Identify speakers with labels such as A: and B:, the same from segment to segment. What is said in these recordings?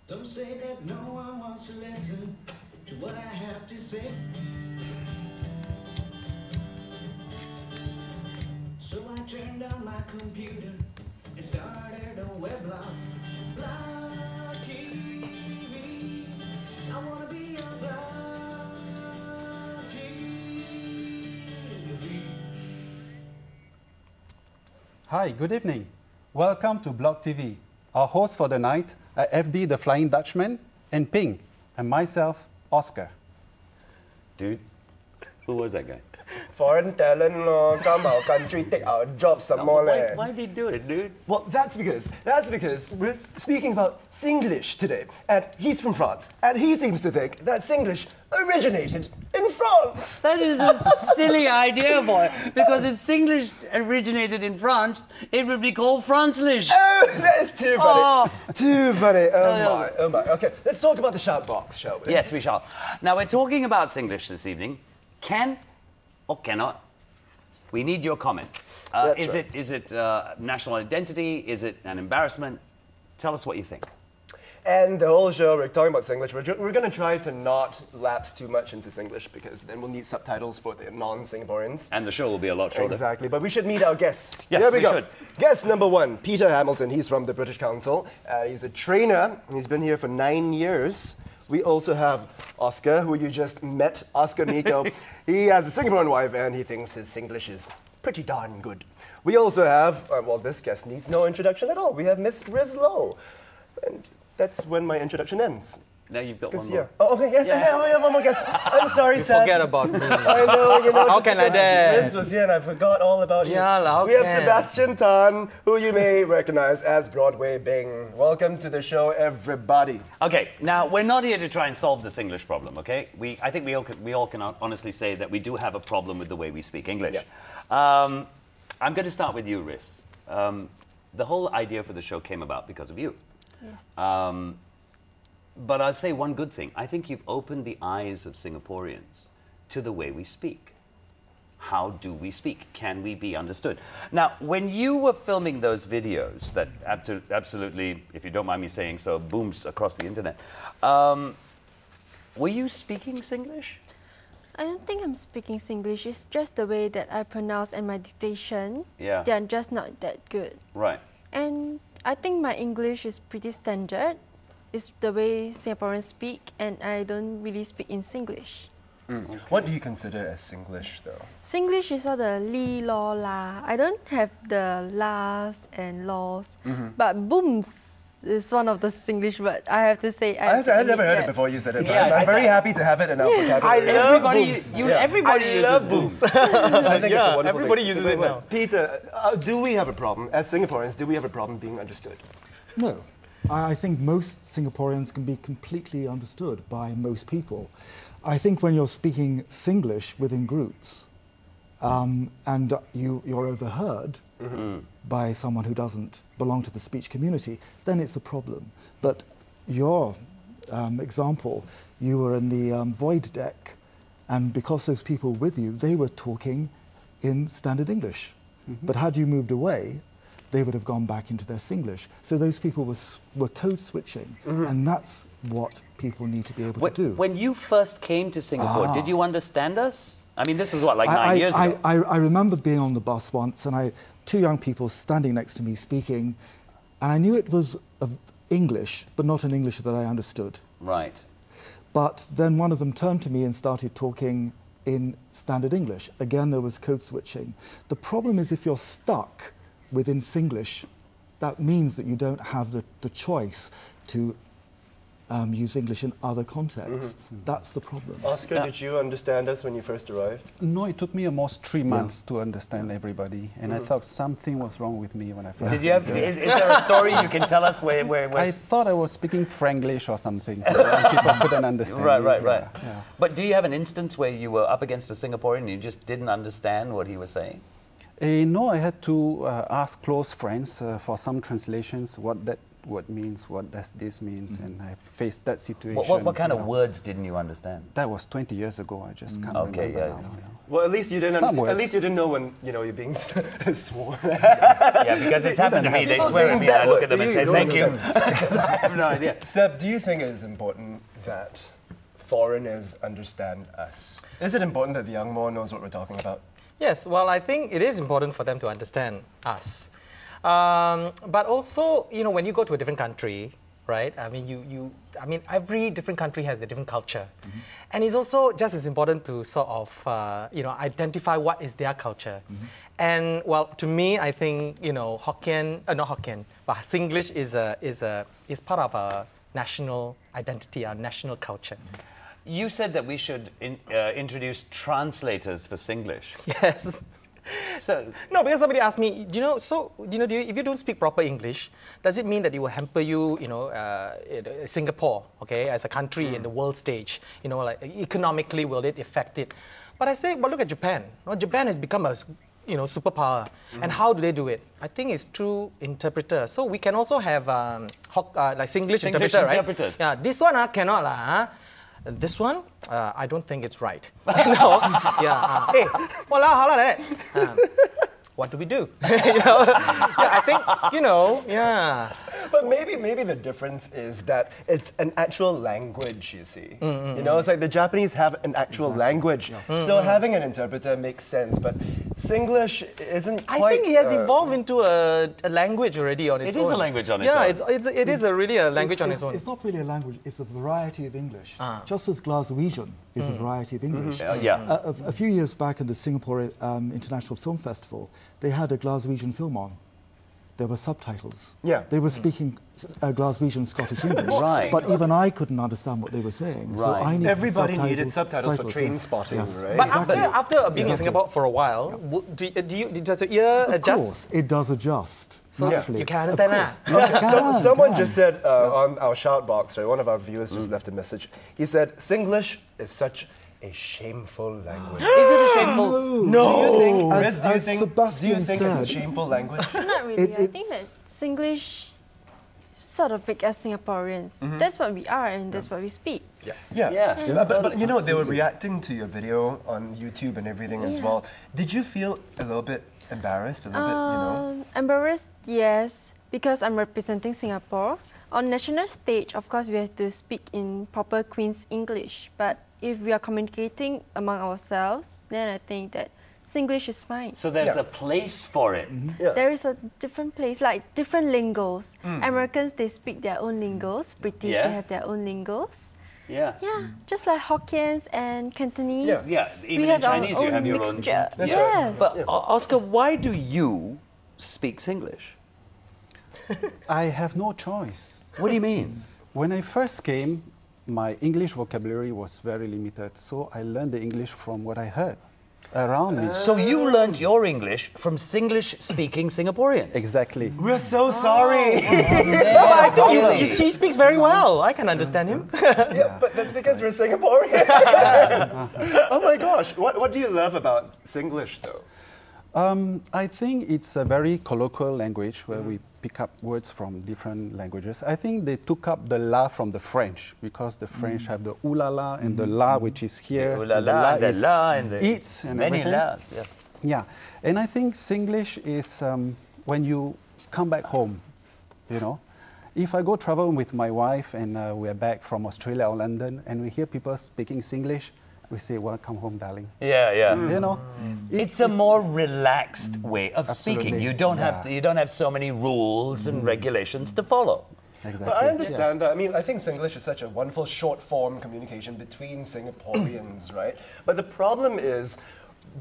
A: Don't say that no one wants to listen to what I have to say. So I turned on my computer and started a weblog. Blog TV. I wanna be a blog TV.
B: Hi, good evening. Welcome to Blog TV. Our host for the night are FD the Flying Dutchman and Ping, and myself, Oscar.
C: Dude, who was that guy?
D: Foreign talent, come our country, take our jobs some more.
C: Why did he do it, dude?
D: Well, that's because we're speaking about Singlish today, and he's from France, and he seems to think that Singlish originated in France.
C: That is a silly idea, boy. Because if Singlish originated in France, it would be called Francelish.
D: Oh, that's too funny.
C: Oh.
D: Too funny. Oh my. Okay, let's talk about the shout box, shall we?
C: Yes, we shall. Now, we're talking about Singlish this evening. Can or cannot? We need your comments. Is it national identity? Is it an embarrassment? Tell us what you think.
D: And the whole show, we're talking about Singlish. We're going to try to not lapse too much into Singlish because then we'll need subtitles for the non-Singaporeans.
C: And the show will be a lot shorter.
D: Exactly, but we should meet our guests.
C: Yes,
D: Here we go.
C: should.
D: Guest number one, Peter Hamilton. He's from the British Council. He's a trainer. He's been here for 9 years. We also have Oscar, who you just met, Oscar Nico. He has a Singaporean wife and he thinks his Singlish is pretty darn good. We also have, well, this guest needs no introduction at all. We have Miss Riz Low. And that's when my introduction ends.
C: Now you've got one more.
D: Year. Oh, okay, yes, yeah. We have one more guest. I'm sorry, Sam.
E: Forget about me.
D: I know, you know.
E: How can I dare?
D: Riz was here and I forgot all about him.
E: Yeah,
D: we have Sebastian Tan, who you may recognize as Broadway Bing. Welcome to the show, everybody.
C: Okay, now we're not here to try and solve this English problem, okay? I think we all can honestly say that we do have a problem with the way we speak English. Yeah. I'm going to start with you, Riz. The whole idea for the show came about because of you. Yes. But I'll say one good thing. I think you've opened the eyes of Singaporeans to the way we speak. How do we speak? Can we be understood? Now, when you were filming those videos that absolutely, if you don't mind me saying so, booms across the internet, were you speaking Singlish?
F: I don't think I'm speaking Singlish. It's just the way that I pronounce and my dictation.
C: Yeah.
F: They're just not that good.
C: Right.
F: And I think my English is pretty standard. It's the way Singaporeans speak, and I don't really speak in Singlish.
D: Okay. What do you consider as Singlish, though?
F: Singlish is all the li, lo, la. I don't have the las and laws, but booms is one of the Singlish words. I have to say.
D: I've never heard it before you said it, but
C: Yeah,
D: I'm very happy to have it in our vocabulary.
C: Everybody uses booms.
D: I think it's a wonderful
E: everybody
D: thing.
E: uses it now.
D: Peter, do we have a problem, as Singaporeans, do we have a problem being understood?
G: No. I think most Singaporeans can be completely understood by most people. I think when you're speaking Singlish within groups and you're overheard by someone who doesn't belong to the speech community, then it's a problem. But your example, you were in the void deck, and because those people with you, they were talking in standard English. But had you moved away, they would have gone back into their Singlish. So those people were code switching, and that's what people need to be able to do.
C: When you first came to Singapore, did you understand us? I mean, this was what, like 9 years ago?
G: I remember being on the bus once, and two young people standing next to me speaking, and I knew it was English, but not an English that I understood.
C: Right.
G: But then one of them turned to me and started talking in standard English. Again, there was code switching. The problem is if you're stuck within Singlish, that means that you don't have the choice to use English in other contexts. That's the problem.
D: Oscar, did you understand us when you first arrived?
B: No, it took me almost 3 months to understand everybody, and I thought something was wrong with me when I first.
C: Did you have? Is there a story you can tell us where?
B: I thought I was speaking Franglish or something, and people couldn't understand.
C: Right.
B: Yeah.
C: But do you have an instance where you were up against a Singaporean and you just didn't understand what he was saying?
B: No, I had to ask close friends for some translations, what that word means, what does this means, and I faced that situation.
C: What kind of words didn't you understand?
B: That was 20 years ago, I just can't remember now.
D: Well, at least you didn't.
B: Some
D: At
B: words.
D: least you didn't know when you're being sworn.
C: Yeah, because it's happened to me. They
D: People
C: swear at
D: saying
C: me, and I
D: that
C: look
D: word
C: at them
D: to
C: and
D: you,
C: say
D: you
C: thank
D: don't
C: you,
D: look
C: because I have no idea.
D: Seb, do you think it is important that foreigners understand us? Is it important that the young Mo knows what we're talking about?
E: Yes, well, I think it is important for them to understand us. But also, you know, when you go to a different country, right? I mean, I mean, every different country has a different culture. And it's also just as important to sort of, you know, identify what is their culture. And, well, to me, I think, you know, Hokkien, not Hokkien, but Singlish is part of our national identity, our national culture.
C: You said that we should introduce translators for Singlish.
E: Yes.
C: So,
E: No, because somebody asked me, you know, so, you know, if you don't speak proper English, does it mean that it will hamper you, you know, Singapore, okay, as a country in the world stage? You know, like, economically, will it affect it? But I say, well, look at Japan. Well, Japan has become a, you know, superpower. And how do they do it? I think it's through interpreter. So we can also have, like, Singlish interpreter, right?
C: interpreters.
E: Yeah, this one cannot, huh? This one, I don't think it's right. You know? Yeah. Hey, wala, hala, like that. What do we do? You know? Yeah, I think, you know, yeah.
D: But maybe the difference is that it's an actual language, you see. You know, it's like the Japanese have an actual language. So having an interpreter makes sense, but Singlish isn't quite...
E: I think it has evolved into a language already on its own.
C: It is a language on its own.
E: Yeah, it is really a language on its own.
G: It's not really a language, it's a variety of English. Just as Glaswegian is a variety of English.
C: yeah.
G: A few years back in the Singapore International Film Festival, they had a Glaswegian film on. There were subtitles.
D: Yeah.
G: They were speaking Glaswegian Scottish English.
C: Right.
G: But even I couldn't understand what they were saying. So
C: Right.
G: I needed
D: Everybody needed subtitles for train
G: yes.
D: spotting,
G: Yes.
D: right?
E: But
G: Exactly.
E: after being in Singapore for a while, does your ear
G: Of
E: adjust?
G: course, it does adjust,
E: So
G: naturally.
E: you can
G: Of
E: understand
G: course.
E: that.
G: You can,
D: Someone
G: can.
D: just said on our shout box, right, one of our viewers just left a message. He said, Singlish is such a shameful language.
C: Is it a shameful?
D: No! Do you think,
G: As-
D: Riz, do you
G: as
D: think
G: Sebastian
D: it's a
G: said-
D: shameful language?
F: Not really. I think that
G: It's-
F: Singlish sort of make us Singaporeans. That's what we are and that's what we speak.
D: Yeah.
C: Yeah.
D: But you know, they were reacting to your video on YouTube and everything as
F: Yeah.
D: well. Did you feel a little bit embarrassed, a little bit, you know?
F: Embarrassed, yes, because I'm representing Singapore. On national stage, of course, we have to speak in proper Queen's English. But if we are communicating among ourselves, then I think that Singlish is fine.
C: So there's
D: Yeah.
C: a place for it.
D: Yeah.
F: There is a different place, like different lingos. Americans, they speak their own lingos. British,
C: Yeah.
F: they have their own lingos.
C: Yeah.
F: Yeah, just like Hokkiens and Cantonese.
C: Yeah, even
F: we
C: in
F: have
C: Chinese
F: our
C: you have your
F: mixture.
C: own.
F: Yes.
C: But Oscar, why do you speak Singlish?
B: I have no choice.
C: What do you mean?
B: When I first came, my English vocabulary was very limited, so I learned the English from what I heard around me.
C: So you learned your English from Singlish-speaking Singaporeans.
B: Exactly.
D: We're so sorry.
E: I think he speaks very well. I can understand him.
D: Yeah, but that's because we're Singaporean. Oh my gosh, what do you love about Singlish though?
B: I think it's a very colloquial language where we pick up words from different languages. I think they took up the la from the French because the French have the ooh la la and the la, which is here.
C: Ooh la
B: and
C: la, the
B: is
C: la, and the
B: it and
C: many
B: everything.
C: la's. Yeah.
B: Yeah, and I think Singlish is when you come back home, you know. If I go travel with my wife and we're back from Australia or London and we hear people speaking Singlish, we say, welcome home, darling.
C: Yeah, yeah.
B: You know,
C: It's a more relaxed way of speaking.
B: Absolutely.
C: You don't have
B: Yeah.
C: you don't have so many rules and regulations to follow.
B: exactly.
D: But I understand that. I mean, I think Singlish is such a wonderful short form communication between Singaporeans, right? But the problem is,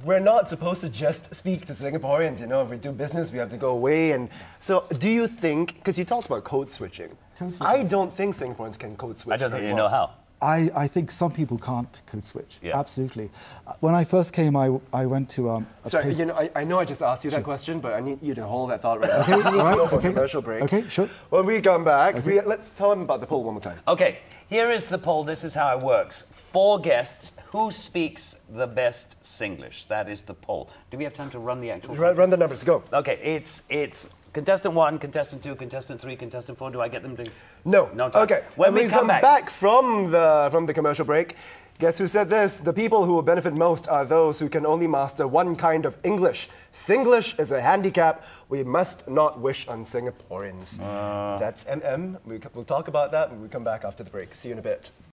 D: we're not supposed to just speak to Singaporeans, you know. If we do business, we have to go away. And so, do you think, because you talked about code switching,
G: Code switching.
D: I don't think Singaporeans can code switch.
C: I don't think
D: very
C: you
D: well.
C: know how.
G: I think some people can't code switch.
C: Yeah.
G: Absolutely. When I first came, I went to a
D: Sorry,
G: place-
D: you know, I know I just asked you that question, but I need you to hold that thought right now.
G: Okay,
D: We need to
G: all right,
D: go for
G: okay.
D: a commercial break.
G: Okay, sure.
D: When we come back, let's tell them about the poll one more time.
C: Okay, here is the poll. This is how it works. 4 guests. Who speaks the best Singlish? That is the poll. Do we have time to run the actual?
D: Run the numbers, go.
C: Okay, it's contestant 1, contestant 2, contestant 3, contestant 4. Do I get them to?
D: No.
C: No time.
D: Okay.
C: When we
D: come
C: come back-
D: from the commercial break, Guess who said this? The people who will benefit most are those who can only master one kind of English. Singlish is a handicap we must not wish on Singaporeans. That's MM. We'll talk about that when we come back after the break. See you in a bit.